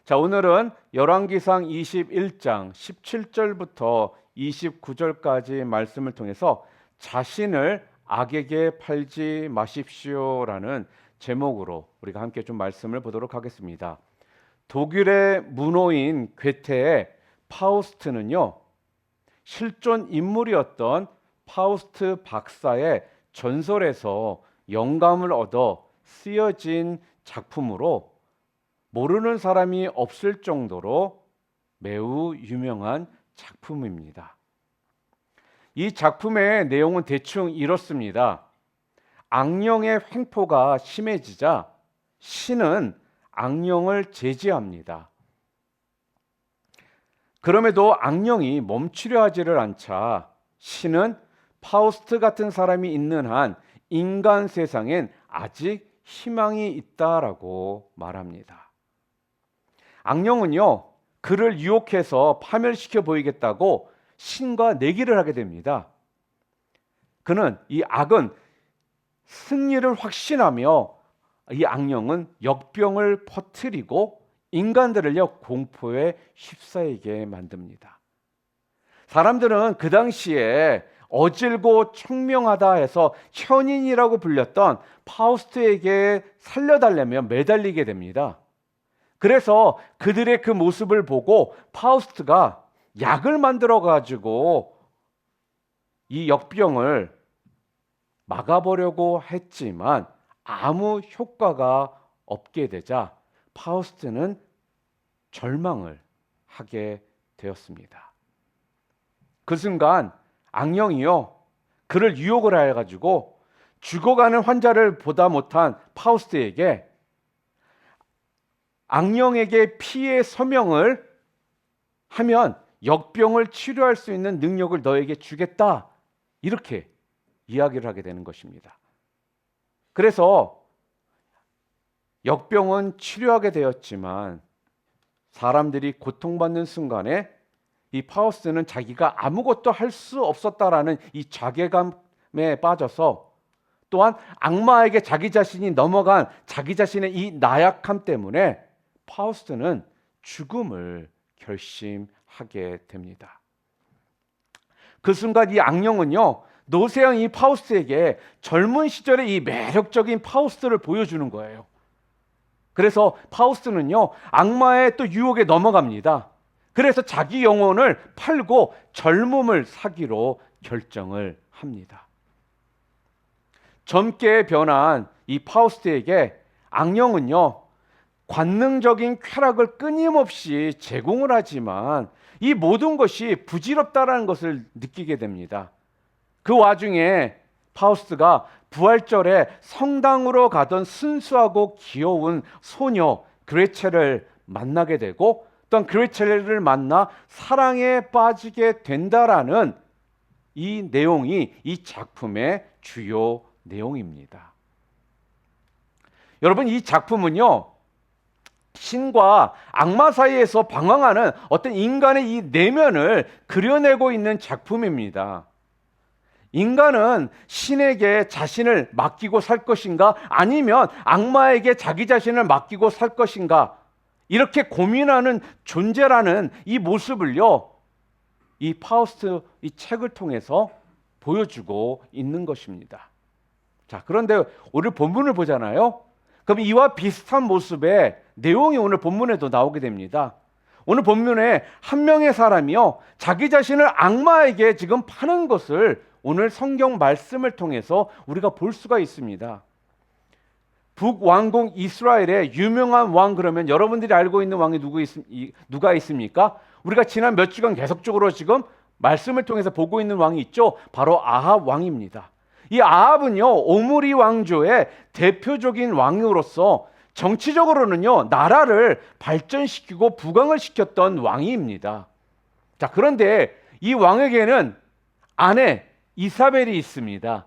자, 오늘은 열왕기상 21장 17절부터 29절까지 말씀을 통해서 자신을 악에게 팔지 마십시오라는 제목으로 우리가 함께 좀 말씀을 보도록 하겠습니다. 독일의 문호인 괴테의 파우스트는요, 실존 인물이었던 파우스트 박사의 전설에서 영감을 얻어 쓰여진 작품으로 모르는 사람이 없을 정도로 매우 유명한 작품입니다. 이 작품의 내용은 대충 이렇습니다. 악령의 횡포가 심해지자 신은 악령을 제지합니다. 그럼에도 악령이 멈추려 하지를 않자 신은 파우스트 같은 사람이 있는 한 인간 세상엔 아직 희망이 있다라고 말합니다. 악령은요, 그를 유혹해서 파멸시켜 보이겠다고 신과 내기를 하게 됩니다. 그는 이 악은 승리를 확신하며 이 악령은 역병을 퍼뜨리고 인간들을요 공포에 휩싸이게 만듭니다. 사람들은 그 당시에 어질고 청명하다 해서 현인이라고 불렸던 파우스트에게 살려달라며 매달리게 됩니다. 그래서 그들의 그 모습을 보고 파우스트가 약을 만들어 가지고 이 역병을 막아보려고 했지만 아무 효과가 없게 되자 파우스트는 절망을 하게 되었습니다. 그 순간 악령이요 그를 유혹을 해가지고 죽어가는 환자를 보다 못한 파우스트에게 악령에게 피해 서명을 하면 역병을 치료할 수 있는 능력을 너에게 주겠다, 이렇게 이야기를 하게 되는 것입니다. 그래서 역병은 치료하게 되었지만 사람들이 고통받는 순간에 이 파우스트는 자기가 아무것도 할 수 없었다라는 이 자괴감에 빠져서, 또한 악마에게 자기 자신이 넘어간 자기 자신의 이 나약함 때문에 파우스트는 죽음을 결심하게 됩니다. 그 순간 이 악령은요 노세한 이 파우스트에게 젊은 시절의 이 매력적인 파우스트를 보여주는 거예요. 그래서 파우스트는요 악마의 또 유혹에 넘어갑니다. 그래서 자기 영혼을 팔고 젊음을 사기로 결정을 합니다. 젊게 변한 이 파우스트에게 악령은요 관능적인 쾌락을 끊임없이 제공을 하지만 이 모든 것이 부질없다라는 것을 느끼게 됩니다. 그 와중에 파우스트가 부활절에 성당으로 가던 순수하고 귀여운 소녀 그레첼을 만나게 되고, 또한 그레첼을 만나 사랑에 빠지게 된다라는 이 내용이 이 작품의 주요 내용입니다. 여러분, 이 작품은요 신과 악마 사이에서 방황하는 어떤 인간의 이 내면을 그려내고 있는 작품입니다. 인간은 신에게 자신을 맡기고 살 것인가, 아니면 악마에게 자기 자신을 맡기고 살 것인가, 이렇게 고민하는 존재라는 이 모습을요 이 파우스트 이 책을 통해서 보여주고 있는 것입니다. 자, 그런데 오늘 본문을 보잖아요. 그럼 이와 비슷한 모습의 내용이 오늘 본문에도 나오게 됩니다. 오늘 본문에 한 명의 사람이요 자기 자신을 악마에게 지금 파는 것을 오늘 성경 말씀을 통해서 우리가 볼 수가 있습니다. 북왕국 이스라엘의 유명한 왕, 그러면 여러분들이 알고 있는 왕이 누가 있습니까? 우리가 지난 몇 주간 계속적으로 지금 말씀을 통해서 보고 있는 왕이 있죠. 바로 아합 왕입니다. 이 아합은요 오므리 왕조의 대표적인 왕으로서 정치적으로는요 나라를 발전시키고 부강을 시켰던 왕입니다. 자, 그런데 이 왕에게는 아내 이사벨이 있습니다.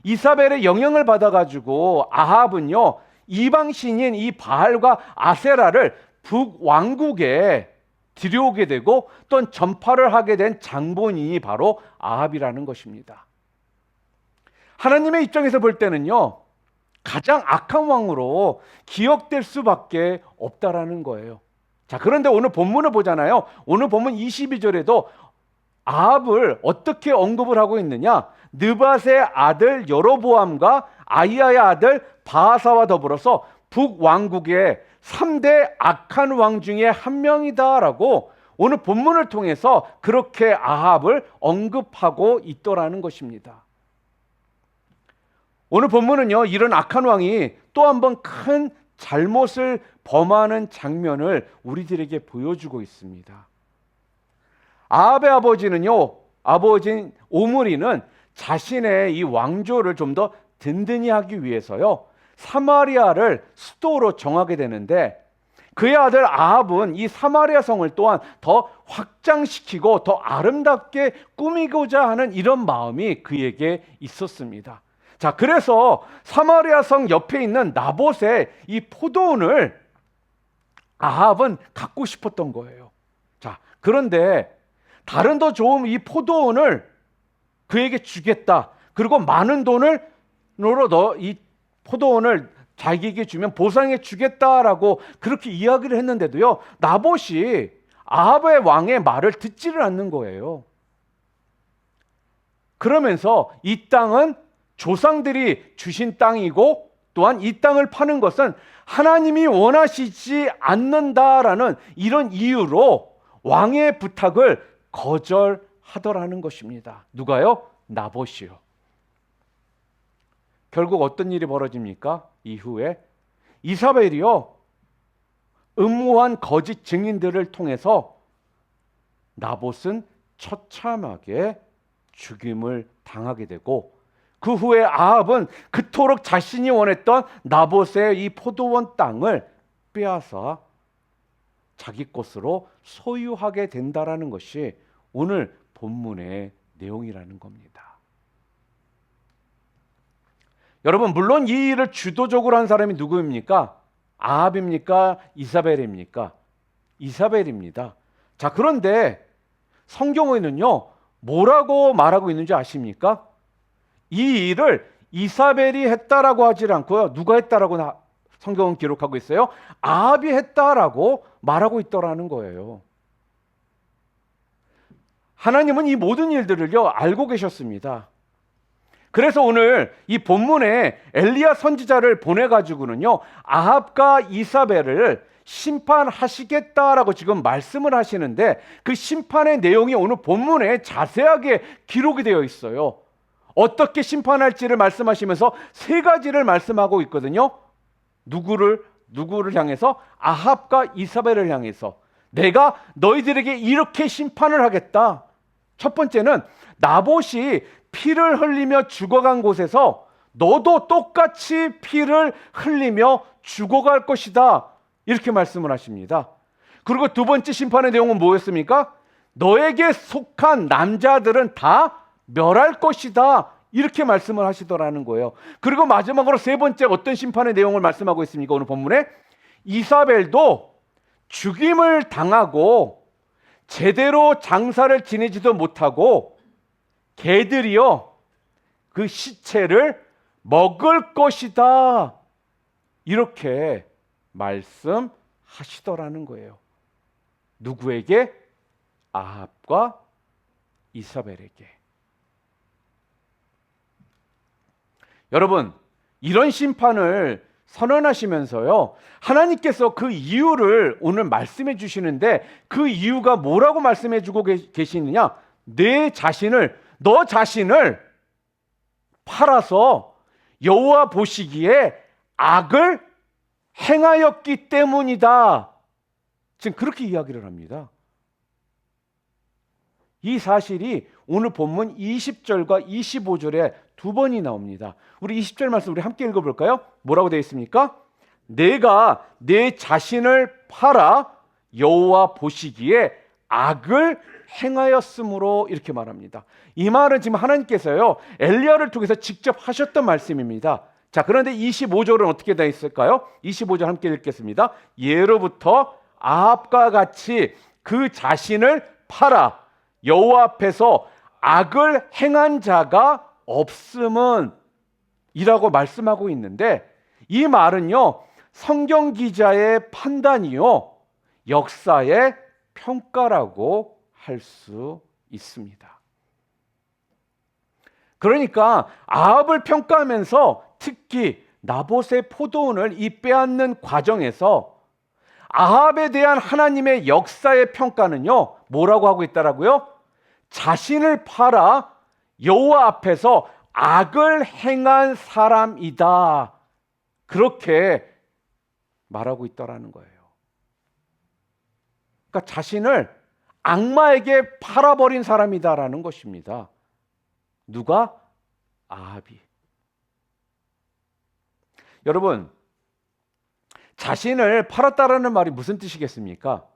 이사벨의 영향을 받아가지고 아합은요 이방신인 이 바알과 아세라를 북왕국에 들여오게 되고, 또 전파를 하게 된 장본인이 바로 아합이라는 것입니다. 하나님의 입장에서 볼 때는요 가장 악한 왕으로 기억될 수밖에 없다라는 거예요. 자, 그런데 오늘 본문을 보잖아요. 오늘 본문 22절에도 아합을 어떻게 언급을 하고 있느냐? 느밧의 아들 여로보암과 아히야의 아들 바하사와 더불어서 북왕국의 3대 악한 왕 중에 한 명이다라고 오늘 본문을 통해서 그렇게 아합을 언급하고 있더라는 것입니다. 오늘 본문은요, 이런 악한 왕이 또 한 번 큰 잘못을 범하는 장면을 우리들에게 보여주고 있습니다. 아합의 아버지는요, 아버지인 오므리는 자신의 이 왕조를 좀 더 든든히 하기 위해서요, 사마리아를 수도로 정하게 되는데, 그의 아들 아합은 이 사마리아 성을 또한 더 확장시키고 더 아름답게 꾸미고자 하는 이런 마음이 그에게 있었습니다. 자, 그래서 사마리아 성 옆에 있는 나봇의 이 포도원을 아합은 갖고 싶었던 거예요. 자, 그런데 다른 더 좋은 이 포도원을 그에게 주겠다. 그리고 많은 돈으로 너 이 포도원을 자기에게 주면 보상해 주겠다라고 그렇게 이야기를 했는데도요, 나봇이 아합의 왕의 말을 듣지를 않는 거예요. 그러면서 이 땅은 조상들이 주신 땅이고 또한 이 땅을 파는 것은 하나님이 원하시지 않는다라는 이런 이유로 왕의 부탁을 거절하더라는 것입니다. 누가요? 나봇이요. 결국 어떤 일이 벌어집니까? 이후에 이사벨이요, 음모한 거짓 증인들을 통해서 나봇은 처참하게 죽임을 당하게 되고, 그 후에 아합은 그토록 자신이 원했던 나봇의 이 포도원 땅을 빼앗아 자기 것으로 소유하게 된다라는 것이 오늘 본문의 내용이라는 겁니다. 여러분, 물론 이 일을 주도적으로 한 사람이 누구입니까? 아합입니까? 이사벨입니까? 이사벨입니다. 자, 그런데 성경에는요, 뭐라고 말하고 있는지 아십니까? 이 일을 이사벨이 했다라고 하지 않고요, 누가 했다라고 성경은 기록하고 있어요? 아합이 했다라고 말하고 있더라는 거예요. 하나님은 이 모든 일들을요, 알고 계셨습니다. 그래서 오늘 이 본문에 엘리야 선지자를 보내가지고는요, 아합과 이사벨을 심판하시겠다라고 지금 말씀을 하시는데, 그 심판의 내용이 오늘 본문에 자세하게 기록이 되어 있어요. 어떻게 심판할지를 말씀하시면서 세 가지를 말씀하고 있거든요. 누구를 향해서? 아합과 이사벨을 향해서 내가 너희들에게 이렇게 심판을 하겠다. 첫 번째는 나봇이 피를 흘리며 죽어간 곳에서 너도 똑같이 피를 흘리며 죽어갈 것이다. 이렇게 말씀을 하십니다. 그리고 두 번째 심판의 내용은 뭐였습니까? 너에게 속한 남자들은 다 멸할 것이다. 이렇게 말씀을 하시더라는 거예요. 그리고 마지막으로 세 번째 어떤 심판의 내용을 말씀하고 있습니까? 오늘 본문에 이사벨도 죽임을 당하고 제대로 장사를 지내지도 못하고 개들이요, 그 시체를 먹을 것이다. 이렇게 말씀하시더라는 거예요. 누구에게? 아합과 이사벨에게. 여러분, 이런 심판을 선언하시면서요, 하나님께서 그 이유를 오늘 말씀해 주시는데, 그 이유가 뭐라고 말씀해 주고 계시느냐? 너 자신을 팔아서 여호와 보시기에 악을 행하였기 때문이다. 지금 그렇게 이야기를 합니다. 이 사실이 오늘 본문 20절과 25절에 두 번이 나옵니다. 우리 20절 말씀 우리 함께 읽어볼까요? 뭐라고 되어 있습니까? 내가 내 자신을 팔아 여호와 보시기에 악을 행하였으므로, 이렇게 말합니다. 이 말은 지금 하나님께서요, 엘리야를 통해서 직접 하셨던 말씀입니다. 자, 그런데 25절은 어떻게 되어 있을까요? 25절 함께 읽겠습니다. 예로부터 아합과 같이 그 자신을 팔아 여호와 앞에서 악을 행한 자가 없음은, 이라고 말씀하고 있는데, 이 말은요, 성경 기자의 판단이요, 역사의 평가라고 할 수 있습니다. 그러니까 아합을 평가하면서 특히 나봇의 포도원을 이 빼앗는 과정에서 아합에 대한 하나님의 역사의 평가는요, 뭐라고 하고 있다라고요? 자신을 팔아 여호와 앞에서 악을 행한 사람이다. 그렇게 말하고 있다라는 거예요. 그러니까 자신을 악마에게 팔아버린 사람이다라는 것입니다. 누가? 아합이. 여러분, 자신을 팔았다라는 말이 무슨 뜻이겠습니까?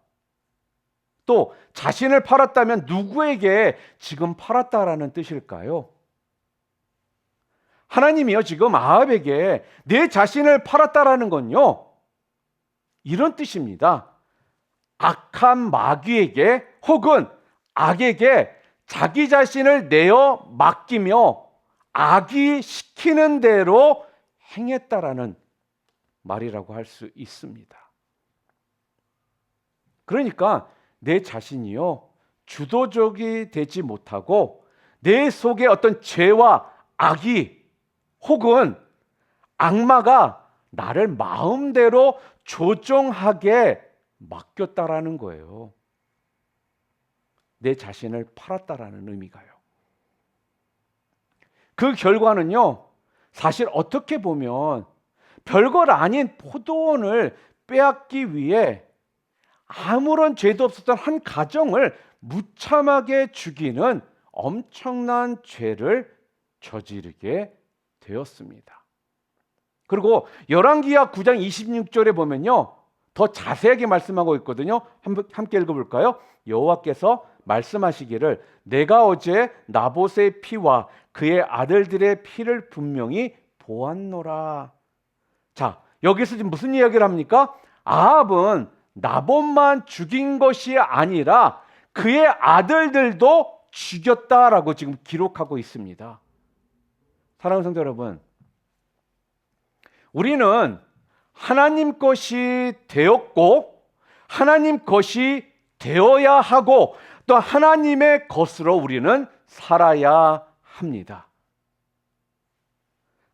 또 자신을 팔았다면 누구에게 지금 팔았다라는 뜻일까요? 하나님이요, 지금 아합에게 내 자신을 팔았다라는 건요, 이런 뜻입니다. 악한 마귀에게 혹은 악에게 자기 자신을 내어 맡기며 악이 시키는 대로 행했다라는 말이라고 할 수 있습니다. 그러니까 내 자신이요, 주도적이 되지 못하고 내 속에 어떤 죄와 악이 혹은 악마가 나를 마음대로 조종하게 맡겼다라는 거예요. 내 자신을 팔았다라는 의미가요. 그 결과는요, 사실 어떻게 보면 별것 아닌 포도원을 빼앗기 위해 아무런 죄도 없었던 한 가정을 무참하게 죽이는 엄청난 죄를 저지르게 되었습니다. 그리고 열왕기하 9장 26절에 보면요, 더 자세하게 말씀하고 있거든요. 함께 읽어볼까요? 여호와께서 말씀하시기를 내가 어제 나봇의 피와 그의 아들들의 피를 분명히 보았노라. 자, 여기서 지금 무슨 이야기를 합니까? 아합은 나봇만 죽인 것이 아니라 그의 아들들도 죽였다라고 지금 기록하고 있습니다. 사랑하는 성도 여러분, 우리는 하나님 것이 되었고 하나님 것이 되어야 하고 또 하나님의 것으로 우리는 살아야 합니다.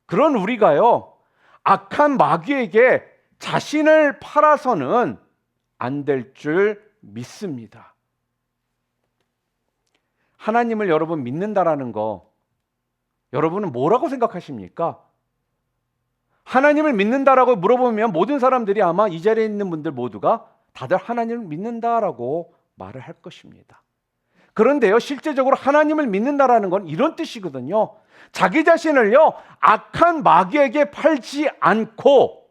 그런 우리가요, 악한 마귀에게 자신을 팔아서는 안 될 줄 믿습니다. 하나님을 여러분 믿는다라는 거, 여러분은 뭐라고 생각하십니까? 하나님을 믿는다라고 물어보면 모든 사람들이 아마 이 자리에 있는 분들 모두가 다들 하나님을 믿는다라고 말을 할 것입니다. 그런데요, 실제적으로 하나님을 믿는다라는 건 이런 뜻이거든요. 자기 자신을요, 악한 마귀에게 팔지 않고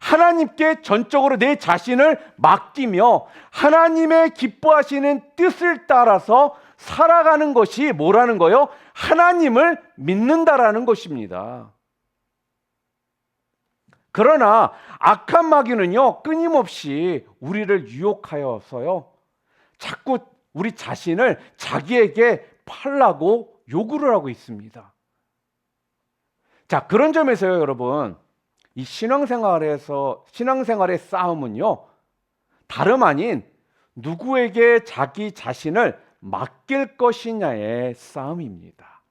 하나님께 전적으로 내 자신을 맡기며 하나님의 기뻐하시는 뜻을 따라서 살아가는 것이 뭐라는 거예요? 하나님을 믿는다라는 것입니다. 그러나 악한 마귀는요, 끊임없이 우리를 유혹하여서요, 자꾸 우리 자신을 자기에게 팔라고 요구를 하고 있습니다. 자, 그런 점에서요, 여러분, 이 신앙생활의 싸움은요, 다름 아닌 누구에게 자기 자신을 맡길 것이냐의 싸움입니다.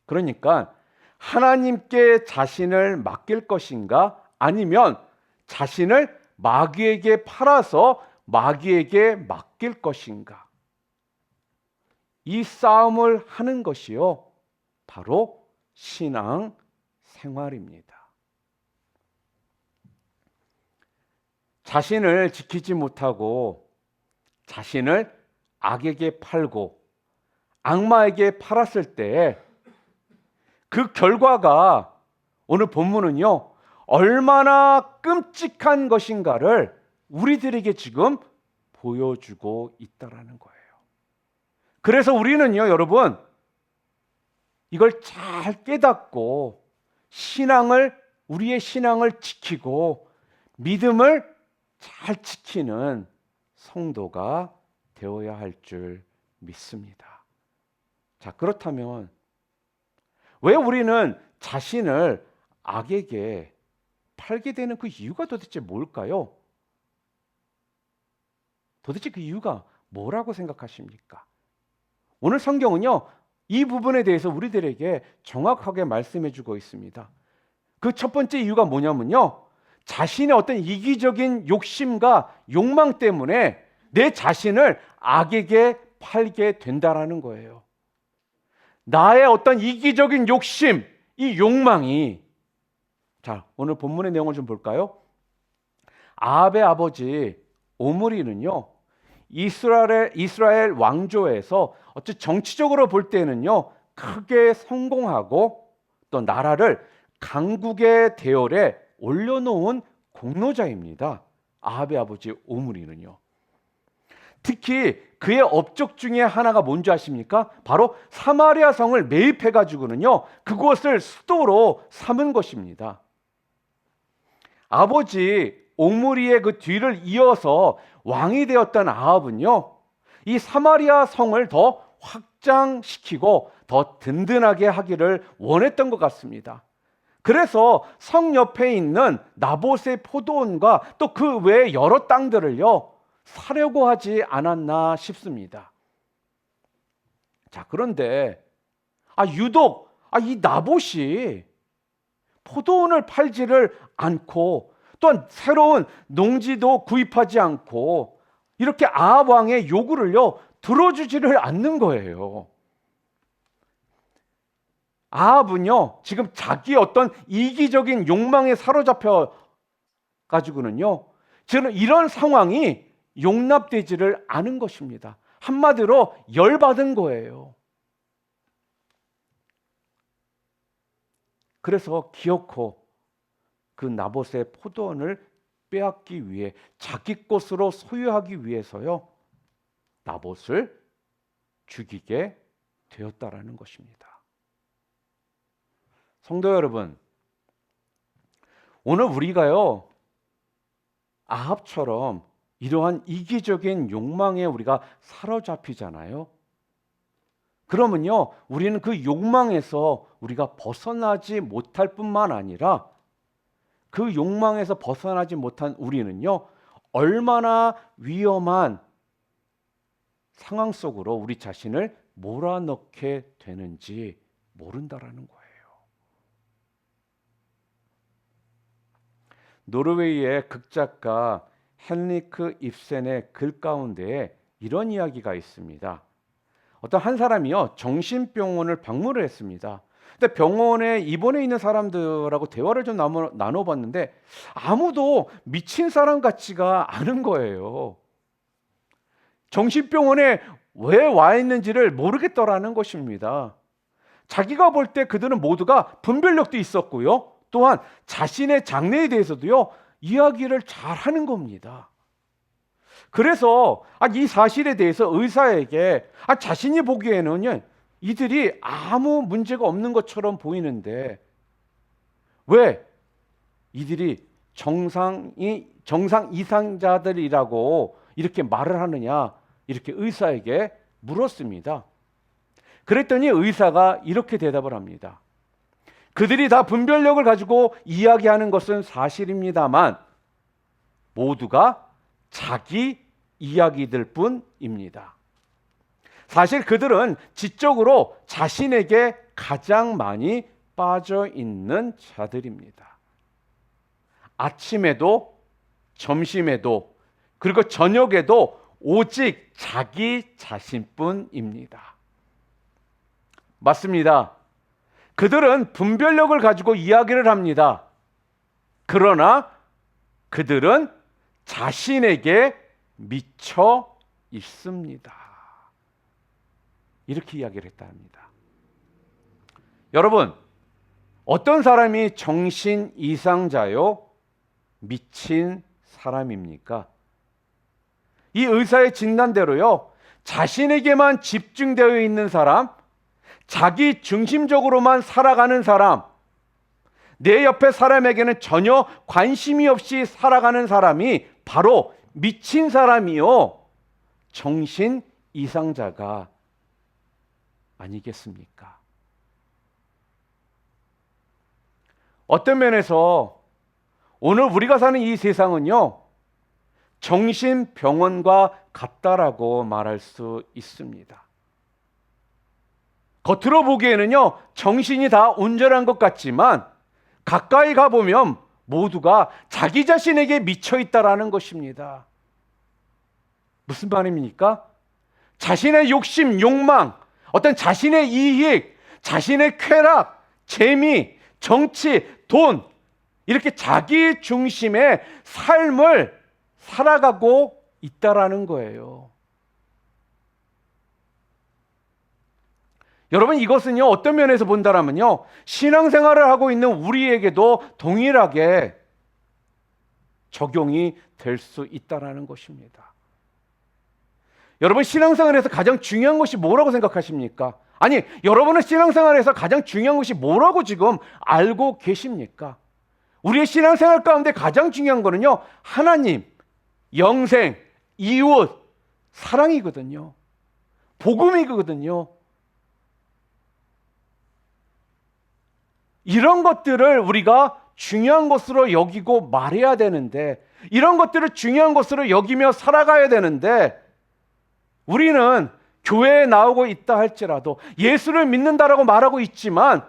그러니까 하나님께 자신을 맡길 것인가, 아니면 자신을 마귀에게 팔아서 마귀에게 맡길 것인가, 이 싸움을 하는 것이요, 바로 신앙 생활입니다. 자신을 지키지 못하고 자신을 악에게 팔고 악마에게 팔았을 때 그 결과가 오늘 본문은요, 얼마나 끔찍한 것인가를 우리들에게 지금 보여주고 있다라는 거예요. 그래서 우리는요, 여러분, 이걸 잘 깨닫고 우리의 신앙을 지키고 믿음을 잘 지키는 성도가 되어야 할 줄 믿습니다. 자, 그렇다면 왜 우리는 자신을 악에게 팔게 되는 그 이유가 도대체 뭘까요? 도대체 그 이유가 뭐라고 생각하십니까? 오늘 성경은요, 이 부분에 대해서 우리들에게 정확하게 말씀해 주고 있습니다. 그 첫 번째 이유가 뭐냐면요, 자신의 어떤 이기적인 욕심과 욕망 때문에 내 자신을 악에게 팔게 된다라는 거예요. 나의 어떤 이기적인 욕심, 이 욕망이, 자, 오늘 본문의 내용을 좀 볼까요? 아합의 아버지 오므리는요, 이스라엘 왕조에서 어찌 정치적으로 볼 때는요, 크게 성공하고 또 나라를 강국의 대열에 올려놓은 공로자입니다. 아합의 아버지 오므리는요. 특히 그의 업적 중에 하나가 뭔지 아십니까? 바로 사마리아 성을 매입해 가지고는요, 그곳을 수도로 삼은 것입니다. 아버지 오므리의 그 뒤를 이어서 왕이 되었던 아합은요, 이 사마리아 성을 더 확장시키고 더 든든하게 하기를 원했던 것 같습니다. 그래서 성 옆에 있는 나봇의 포도원과 또 그 외의 여러 땅들을요, 사려고 하지 않았나 싶습니다. 자, 그런데 유독 이 나봇이 포도원을 팔지를 않고 또한 새로운 농지도 구입하지 않고 이렇게 아합 왕의 요구를요, 들어주지를 않는 거예요. 아합은요, 지금 자기 어떤 이기적인 욕망에 사로잡혀 가지고는요, 지금 이런 상황이 용납되지를 않은 것입니다. 한마디로 열받은 거예요. 그래서 기어코 그 나봇의 포도원을 빼앗기 위해 자기 것으로 소유하기 위해서요, 나봇을 죽이게 되었다라는 것입니다. 성도 여러분, 오늘 우리가요, 아합처럼 이러한 이기적인 욕망에 우리가 사로잡히잖아요. 그러면요, 우리는 그 욕망에서 우리가 벗어나지 못할 뿐만 아니라 그 욕망에서 벗어나지 못한 우리는요, 얼마나 위험한 상황 속으로 우리 자신을 몰아넣게 되는지 모른다라는 거예요. 노르웨이의 극작가 헨리크 입센의 글 가운데에 이런 이야기가 있습니다. 어떤 한 사람이요, 정신병원을 방문을 했습니다. 근데 병원에 입원해 있는 사람들하고 대화를 좀 나눠봤는데 아무도 미친 사람 같지가 않은 거예요. 정신병원에 왜 와 있는지를 모르겠더라는 것입니다. 자기가 볼 때 그들은 모두가 분별력도 있었고요, 또한 자신의 장래에 대해서도요, 이야기를 잘 하는 겁니다. 그래서 이 사실에 대해서 의사에게 자신이 보기에는 이들이 아무 문제가 없는 것처럼 보이는데 왜 이들이 정상 이상자들이라고 이렇게 말을 하느냐, 이렇게 의사에게 물었습니다. 그랬더니 의사가 이렇게 대답을 합니다. 그들이 다 분별력을 가지고 이야기하는 것은 사실입니다만 모두가 자기 이야기들 뿐입니다. 사실 그들은 지적으로 자신에게 가장 많이 빠져 있는 자들입니다. 아침에도 점심에도 그리고 저녁에도 오직 자기 자신뿐입니다. 맞습니다. 그들은 분별력을 가지고 이야기를 합니다. 그러나 그들은 자신에게 미쳐 있습니다. 이렇게 이야기를 했다 합니다. 여러분, 어떤 사람이 정신 이상자요? 미친 사람입니까? 이 의사의 진단대로요, 자신에게만 집중되어 있는 사람, 자기 중심적으로만 살아가는 사람, 내 옆에 사람에게는 전혀 관심이 없이 살아가는 사람이 바로 미친 사람이요, 정신 이상자가 아니겠습니까? 어떤 면에서 오늘 우리가 사는 이 세상은요, 정신병원과 같다라고 말할 수 있습니다. 겉으로 보기에는요, 정신이 다 온전한 것 같지만 가까이 가보면 모두가 자기 자신에게 미쳐 있다라는 것입니다. 무슨 말입니까? 자신의 욕심, 욕망, 어떤 자신의 이익, 자신의 쾌락, 재미, 정치, 돈, 이렇게 자기 중심의 삶을 살아가고 있다라는 거예요. 여러분, 이것은요, 어떤 면에서 본다라면요, 신앙생활을 하고 있는 우리에게도 동일하게 적용이 될 수 있다라는 것입니다. 여러분, 신앙생활에서 가장 중요한 것이 뭐라고 생각하십니까? 아니, 여러분은 신앙생활에서 가장 중요한 것이 뭐라고 지금 알고 계십니까? 우리의 신앙생활 가운데 가장 중요한 거는요, 하나님, 영생, 이웃, 사랑이거든요. 복음이거든요. 이런 것들을 우리가 중요한 것으로 여기고 말해야 되는데, 이런 것들을 중요한 것으로 여기며 살아가야 되는데, 우리는 교회에 나오고 있다 할지라도 예수를 믿는다라고 말하고 있지만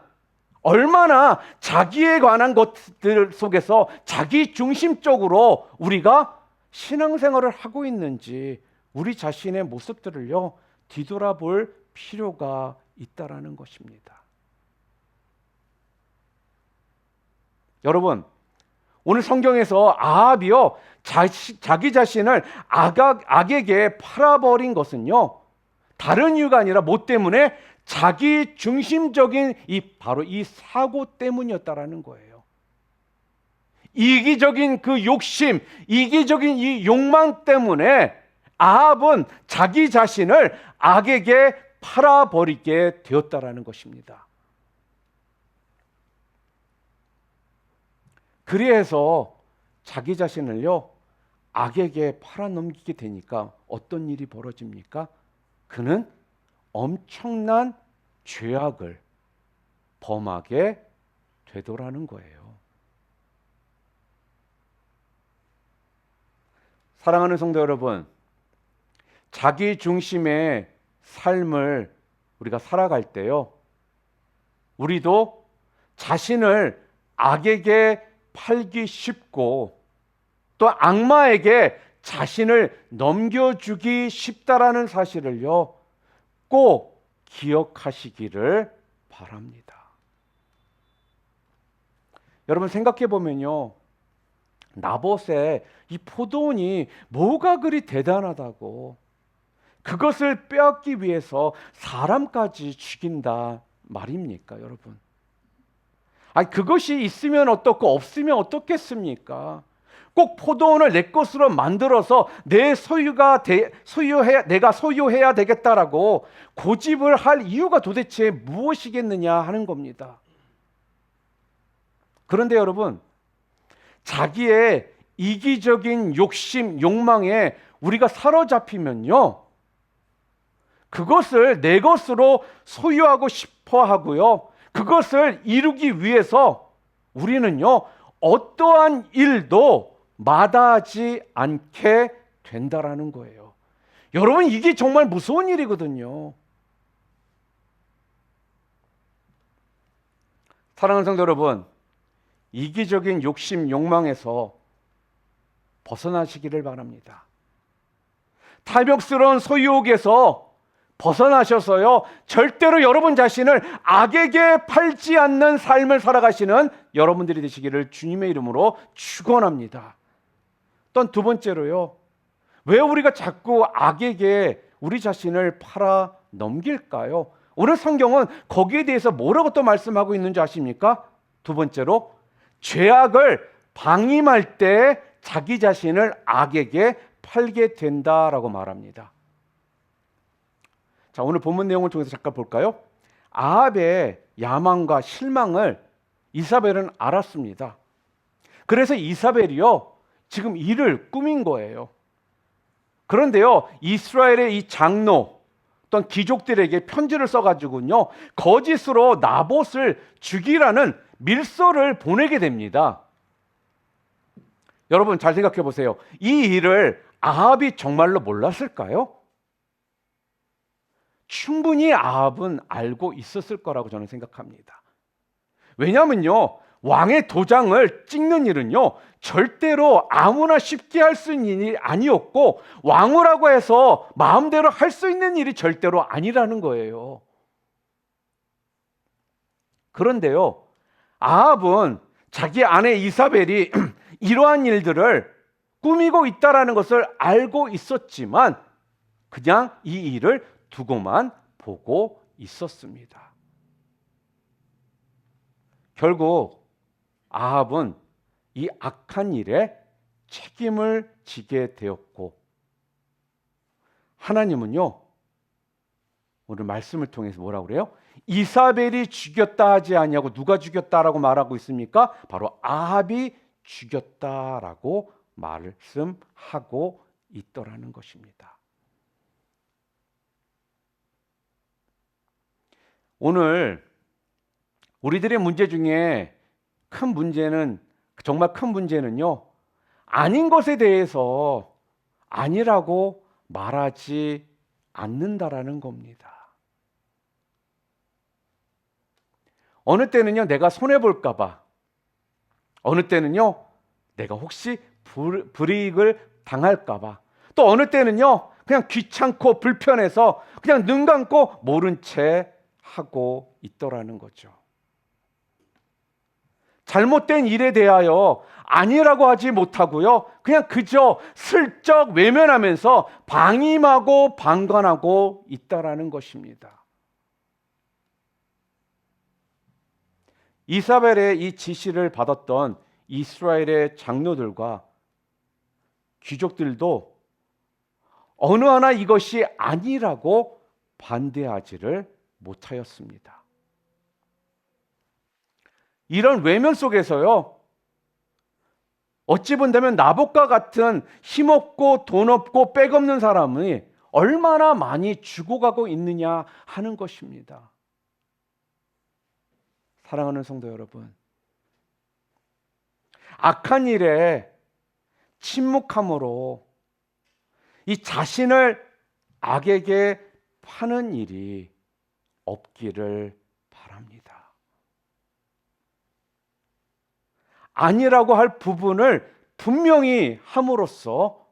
얼마나 자기에 관한 것들 속에서 자기 중심적으로 우리가 신앙생활을 하고 있는지 우리 자신의 모습들을요, 뒤돌아볼 필요가 있다라는 것입니다. 여러분, 오늘 성경에서 아합이요, 자기 자신을 악에게 팔아버린 것은요, 다른 이유가 아니라 뭐 때문에? 자기 중심적인 바로 이 사고 때문이었다라는 거예요. 이기적인 그 욕심, 이기적인 이 욕망 때문에 아합은 자기 자신을 악에게 팔아버리게 되었다라는 것입니다. 그래서 자기 자신을요, 악에게 팔아넘기게 되니까 어떤 일이 벌어집니까? 그는 엄청난 죄악을 범하게 되더라는 거예요. 사랑하는 성도 여러분, 자기 중심의 삶을 우리가 살아갈 때요, 우리도 자신을 악에게 팔기 쉽고 또 악마에게 자신을 넘겨주기 쉽다라는 사실을요, 꼭 기억하시기를 바랍니다. 여러분, 생각해 보면요, 나봇의 이 포도원이 뭐가 그리 대단하다고 그것을 빼앗기 위해서 사람까지 죽인다 말입니까, 여러분? 아니, 그것이 있으면 어떻고 없으면 어떻겠습니까? 꼭 포도원을 내 것으로 만들어서 내가 소유해야 되겠다라고 고집을 할 이유가 도대체 무엇이겠느냐 하는 겁니다. 그런데 여러분, 자기의 이기적인 욕심, 욕망에 우리가 사로잡히면요, 그것을 내 것으로 소유하고 싶어 하고요, 그것을 이루기 위해서 우리는요, 어떠한 일도 마다하지 않게 된다라는 거예요. 여러분, 이게 정말 무서운 일이거든요. 사랑하는 성도 여러분, 이기적인 욕심, 욕망에서 벗어나시기를 바랍니다. 탐욕스러운 소유욕에서 벗어나셔서요, 절대로 여러분 자신을 악에게 팔지 않는 삶을 살아가시는 여러분들이 되시기를 주님의 이름으로 축원합니다. 또 두 번째로요, 왜 우리가 자꾸 악에게 우리 자신을 팔아 넘길까요? 오늘 성경은 거기에 대해서 뭐라고 또 말씀하고 있는지 아십니까? 두 번째로, 죄악을 방임할 때 자기 자신을 악에게 팔게 된다라고 말합니다. 자, 오늘 본문 내용을 통해서 잠깐 볼까요? 아합의 야망과 실망을 이사벨은 알았습니다. 그래서 이사벨이요, 지금 이를 꾸민 거예요. 그런데요, 이스라엘의 이 장로 또는 귀족들에게 편지를 써가지고요, 거짓으로 나봇을 죽이라는 밀서를 보내게 됩니다. 여러분 잘 생각해 보세요. 이 일을 아합이 정말로 몰랐을까요? 충분히 아합은 알고 있었을 거라고 저는 생각합니다. 왜냐면요, 왕의 도장을 찍는 일은요, 절대로 아무나 쉽게 할 수 있는 일이 아니었고, 왕이라고 해서 마음대로 할 수 있는 일이 절대로 아니라는 거예요. 그런데요, 아합은 자기 아내 이사벨이 이러한 일들을 꾸미고 있다라는 것을 알고 있었지만 그냥 이 일을 두고만 보고 있었습니다. 결국 아합은 이 악한 일에 책임을 지게 되었고, 하나님은요, 오늘 말씀을 통해서 뭐라고 그래요? 이사벨이 죽였다 하지 아니하고 누가 죽였다라고 말하고 있습니까? 바로 아합이 죽였다라고 말씀하고 있더라는 것입니다. 오늘 우리들의 문제 중에 큰 문제는, 정말 큰 문제는요, 아닌 것에 대해서 아니라고 말하지 않는다라는 겁니다. 어느 때는요, 내가 손해볼까 봐, 어느 때는요, 내가 혹시 불이익을 당할까 봐, 또 어느 때는요, 그냥 귀찮고 불편해서 그냥 눈 감고 모른 채 하고 있더라는 거죠. 잘못된 일에 대하여 아니라고 하지 못하고요, 그냥 그저 슬쩍 외면하면서 방임하고 방관하고 있다라는 것입니다. 이사벨의 이 지시를 받았던 이스라엘의 장로들과 귀족들도 어느 하나 이것이 아니라고 반대하지를 못하였습니다. 이런 외면 속에서요, 어찌 본다면 나봇과 같은 힘없고 돈 없고 백 없는 사람이 얼마나 많이 죽어가고 있느냐 하는 것입니다. 사랑하는 성도 여러분, 악한 일에 침묵함으로 이 자신을 악에게 파는 일이 없기를 바랍니다. 아니라고 할 부분을 분명히 함으로써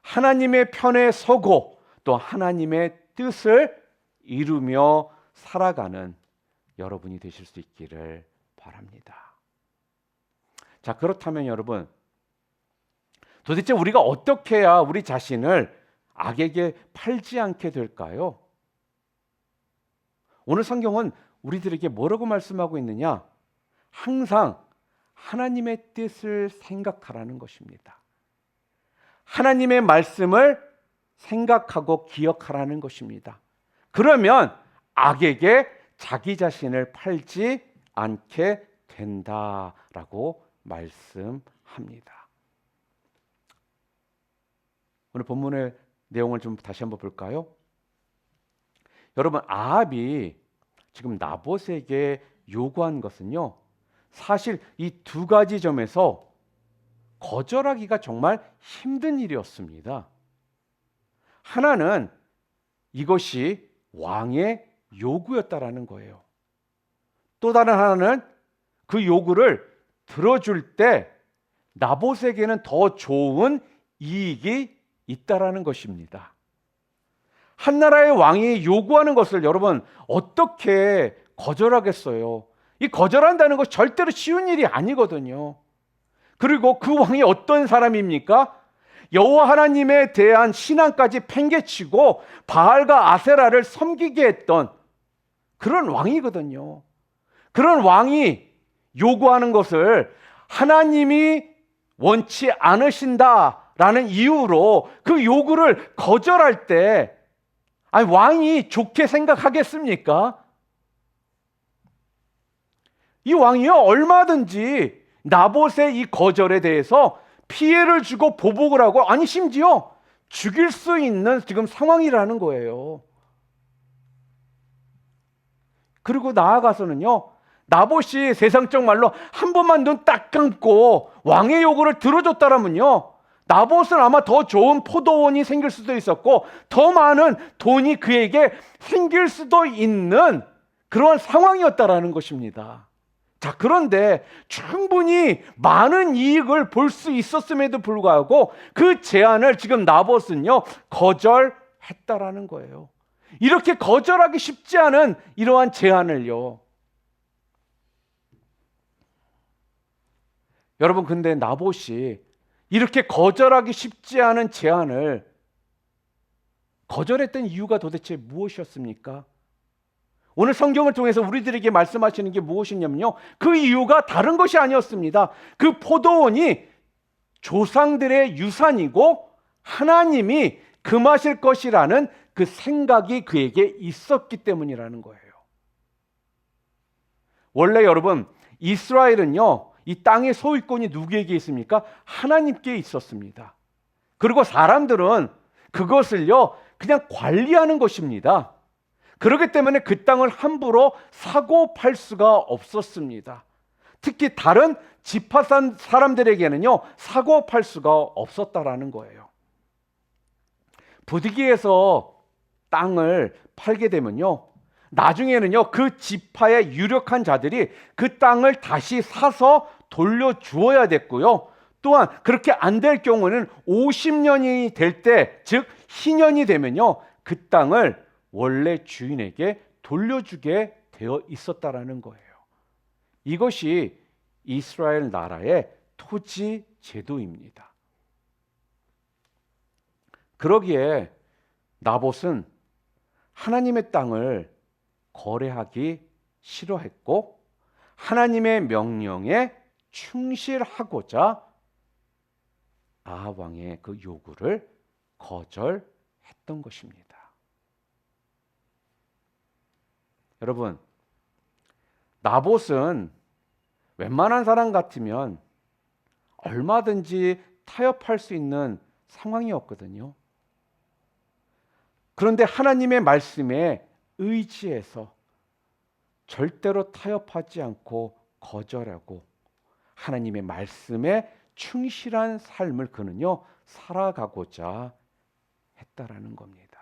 하나님의 편에 서고 또 하나님의 뜻을 이루며 살아가는 여러분이 되실 수 있기를 바랍니다. 자, 그렇다면 여러분, 도대체 우리가 어떻게 해야 우리 자신을 악에게 팔지 않게 될까요? 오늘 성경은 우리들에게 뭐라고 말씀하고 있느냐? 항상 하나님의 뜻을 생각하라는 것입니다. 하나님의 말씀을 생각하고 기억하라는 것입니다. 그러면 악에게 자기 자신을 팔지 않게 된다라고 말씀합니다. 오늘 본문의 내용을 좀 다시 한번 볼까요? 여러분, 아합이 지금 나봇에게 요구한 것은요, 사실 이 두 가지 점에서 거절하기가 정말 힘든 일이었습니다. 하나는 이것이 왕의 요구였다라는 거예요. 또 다른 하나는 그 요구를 들어줄 때 나봇에게는 더 좋은 이익이 있다라는 것입니다. 한 나라의 왕이 요구하는 것을 여러분 어떻게 거절하겠어요? 이 거절한다는 것 절대로 쉬운 일이 아니거든요. 그리고 그 왕이 어떤 사람입니까? 여호와 하나님에 대한 신앙까지 팽개치고 바알과 아세라를 섬기게 했던 그런 왕이거든요. 그런 왕이 요구하는 것을 하나님이 원치 않으신다라는 이유로 그 요구를 거절할 때 왕이 좋게 생각하겠습니까? 이 왕이요, 얼마든지 나봇의 이 거절에 대해서 피해를 주고 보복을 하고, 아니 심지어 죽일 수 있는 지금 상황이라는 거예요. 그리고 나아가서는요, 나봇이 세상적 말로 한 번만 눈 딱 감고 왕의 요구를 들어줬다라면요, 나봇은 아마 더 좋은 포도원이 생길 수도 있었고 더 많은 돈이 그에게 생길 수도 있는 그러한 상황이었다라는 것입니다. 자, 그런데 충분히 많은 이익을 볼 수 있었음에도 불구하고 그 제안을 지금 나봇은요, 거절했다라는 거예요. 이렇게 거절하기 쉽지 않은 이러한 제안을요. 여러분, 근데 나봇이 이렇게 거절하기 쉽지 않은 제안을 거절했던 이유가 도대체 무엇이었습니까? 오늘 성경을 통해서 우리들에게 말씀하시는 게 무엇이냐면요, 그 이유가 다른 것이 아니었습니다. 그 포도원이 조상들의 유산이고 하나님이 금하실 것이라는 그 생각이 그에게 있었기 때문이라는 거예요. 원래 여러분, 이스라엘은요, 이 땅의 소유권이 누구에게 있습니까? 하나님께 있었습니다. 그리고 사람들은 그것을요, 그냥 관리하는 것입니다. 그렇기 때문에 그 땅을 함부로 사고 팔 수가 없었습니다. 특히 다른 지파 사람들에게는요, 사고 팔 수가 없었다라는 거예요. 부득이해서 땅을 팔게 되면요, 나중에는요, 그 지파의 유력한 자들이 그 땅을 다시 사서 돌려주어야 됐고요. 또한 그렇게 안 될 경우는 50년이 될 때, 즉 희년이 되면요, 그 땅을 원래 주인에게 돌려주게 되어 있었다라는 거예요. 이것이 이스라엘 나라의 토지 제도입니다. 그러기에 나봇은 하나님의 땅을 거래하기 싫어했고 하나님의 명령에 충실하고자 아합 왕의 그 요구를 거절했던 것입니다. 여러분, 나봇은 웬만한 사람 같으면 얼마든지 타협할 수 있는 상황이었거든요. 그런데 하나님의 말씀에 의지해서 절대로 타협하지 않고 거절하고 하나님의 말씀에 충실한 삶을 그는요, 살아가고자 했다라는 겁니다.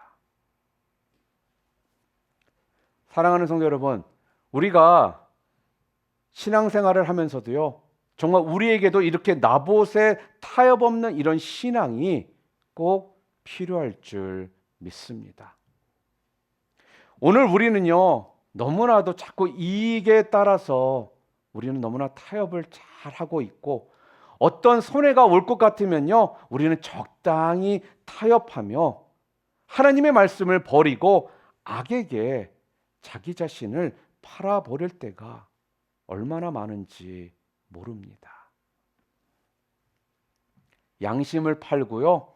사랑하는 성도 여러분, 우리가 신앙생활을 하면서도요, 정말 우리에게도 이렇게 나봇의 타협 없는 이런 신앙이 꼭 필요할 줄 믿습니다. 오늘 우리는요, 너무나도 자꾸 이익에 따라서 우리는 너무나 타협을 잘 하고 있고 어떤 손해가 올 것 같으면요, 우리는 적당히 타협하며 하나님의 말씀을 버리고 악에게 자기 자신을 팔아버릴 때가 얼마나 많은지 모릅니다. 양심을 팔고요,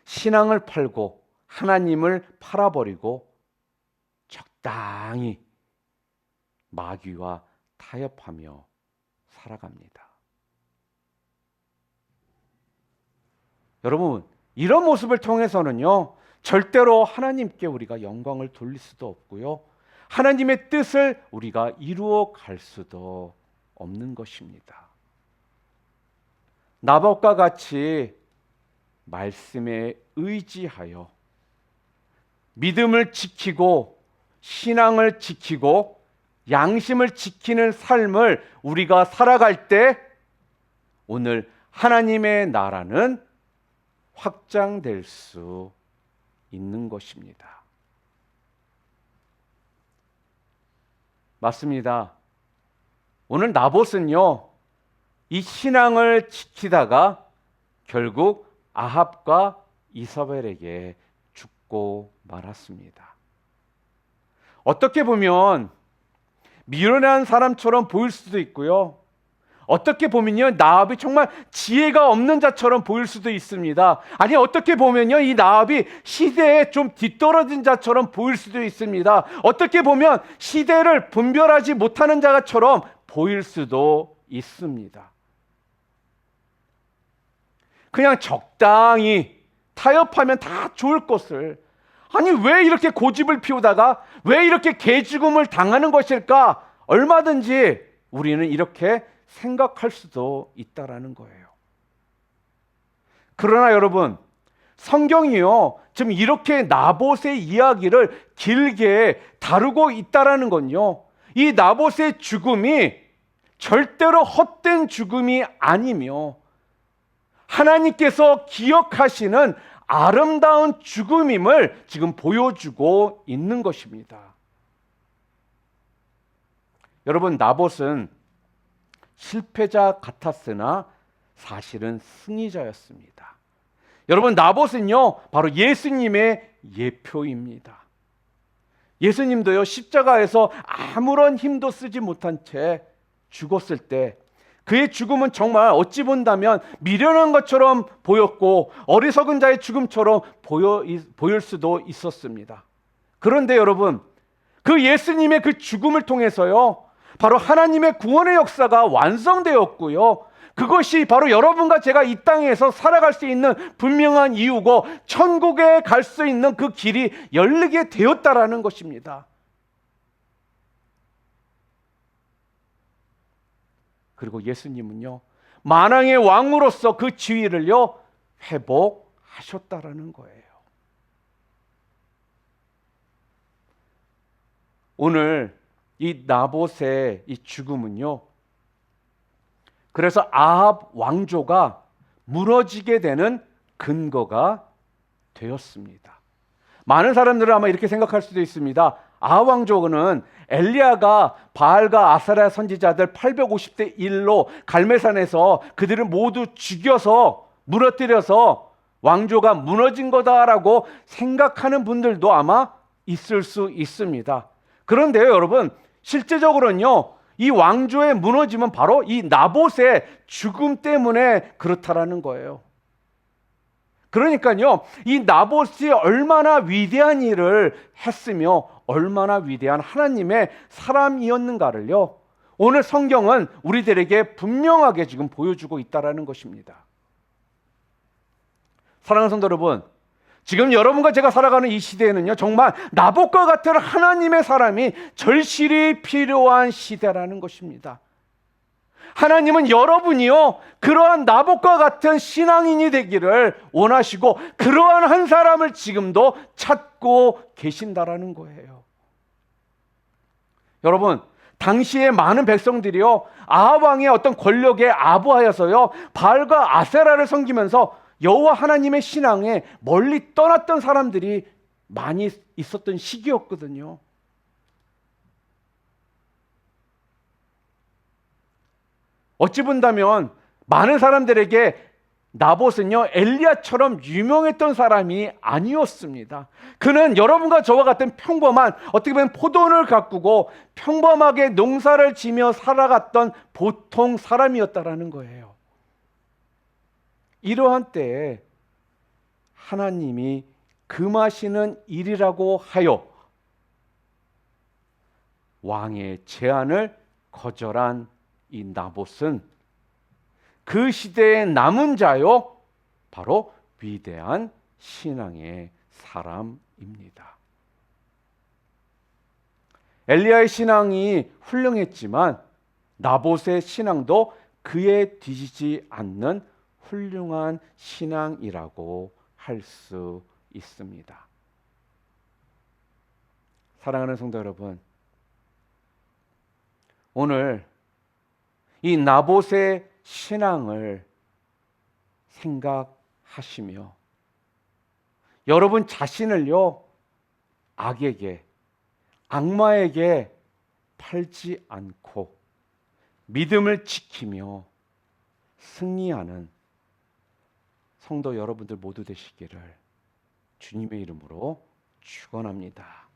신앙을 팔고 하나님을 팔아버리고 적당히 마귀와 타협하며 살아갑니다. 여러분, 이런 모습을 통해서는요, 절대로 하나님께 우리가 영광을 돌릴 수도 없고요, 하나님의 뜻을 우리가 이루어 갈 수도 없는 것입니다. 나봇과 같이 말씀에 의지하여 믿음을 지키고 신앙을 지키고 양심을 지키는 삶을 우리가 살아갈 때 오늘 하나님의 나라는 확장될 수 있는 것입니다. 맞습니다. 오늘 나봇은요, 이 신앙을 지키다가 결국 아합과 이사벨에게 죽고 말았습니다. 어떻게 보면 미련한 사람처럼 보일 수도 있고요, 어떻게 보면요, 나합이 정말 지혜가 없는 자처럼 보일 수도 있습니다. 아니, 어떻게 보면요, 이 나합이 시대에 좀 뒤떨어진 자처럼 보일 수도 있습니다. 어떻게 보면 시대를 분별하지 못하는 자처럼 보일 수도 있습니다. 그냥 적당히 타협하면 다 좋을 것을, 아니 왜 이렇게 고집을 피우다가 왜 이렇게 개죽음을 당하는 것일까? 얼마든지 우리는 이렇게 생각할 수도 있다라는 거예요. 그러나 여러분, 성경이요, 지금 이렇게 나봇의 이야기를 길게 다루고 있다라는 건요, 이 나봇의 죽음이 절대로 헛된 죽음이 아니며 하나님께서 기억하시는 아름다운 죽음임을 지금 보여주고 있는 것입니다. 여러분, 나봇은 실패자 같았으나 사실은 승리자였습니다. 여러분, 나봇은요, 바로 예수님의 예표입니다. 예수님도요, 십자가에서 아무런 힘도 쓰지 못한 채 죽었을 때 그의 죽음은 정말 어찌 본다면 미련한 것처럼 보였고 어리석은 자의 죽음처럼 보일 수도 있었습니다. 그런데 여러분, 그 예수님의 그 죽음을 통해서요, 바로 하나님의 구원의 역사가 완성되었고요, 그것이 바로 여러분과 제가 이 땅에서 살아갈 수 있는 분명한 이유고 천국에 갈 수 있는 그 길이 열리게 되었다라는 것입니다. 그리고 예수님은요, 만왕의 왕으로서 그 지위를요, 회복하셨다라는 거예요. 오늘 이 나봇의 이 죽음은요, 그래서 아합 왕조가 무너지게 되는 근거가 되었습니다. 많은 사람들은 아마 이렇게 생각할 수도 있습니다. 아합 왕조는 엘리야가 바알과 아세라 선지자들 850대 1로 갈멜산에서 그들을 모두 죽여서 무너뜨려서 왕조가 무너진 거다라고 생각하는 분들도 아마 있을 수 있습니다. 그런데요, 여러분, 실제적으로는요, 이 왕조의 무너짐은 바로 이 나봇의 죽음 때문에 그렇다라는 거예요. 그러니까요, 이 나봇이 얼마나 위대한 일을 했으며 얼마나 위대한 하나님의 사람이었는가를요, 오늘 성경은 우리들에게 분명하게 지금 보여주고 있다라는 것입니다. 사랑하는 성도 여러분, 지금 여러분과 제가 살아가는 이 시대에는요, 정말 나봇과 같은 하나님의 사람이 절실히 필요한 시대라는 것입니다. 하나님은 여러분이요, 그러한 나봇과 같은 신앙인이 되기를 원하시고 그러한 한 사람을 지금도 찾고 계신다라는 거예요. 여러분, 당시에 많은 백성들이요, 아합 왕의 어떤 권력에 아부하여서요, 바알과 아세라를 섬기면서 여호와 하나님의 신앙에 멀리 떠났던 사람들이 많이 있었던 시기였거든요. 어찌 본다면 많은 사람들에게 나봇은요, 엘리야처럼 유명했던 사람이 아니었습니다. 그는 여러분과 저와 같은 평범한, 어떻게 보면 포도원을 가꾸고 평범하게 농사를 지며 살아갔던 보통 사람이었다라는 거예요. 이러한 때에 하나님이 금하시는 일이라고 하여 왕의 제안을 거절한 이 나봇은 그 시대의 남은 자요, 바로 위대한 신앙의 사람입니다. 엘리야의 신앙이 훌륭했지만 나봇의 신앙도 그에 뒤지지 않는 훌륭한 신앙이라고 할 수 있습니다. 사랑하는 성도 여러분, 오늘 이 나봇의 신앙을 생각하시며 여러분 자신을요, 악에게, 악마에게 팔지 않고 믿음을 지키며 승리하는 성도 여러분들 모두 되시기를 주님의 이름으로 축원합니다.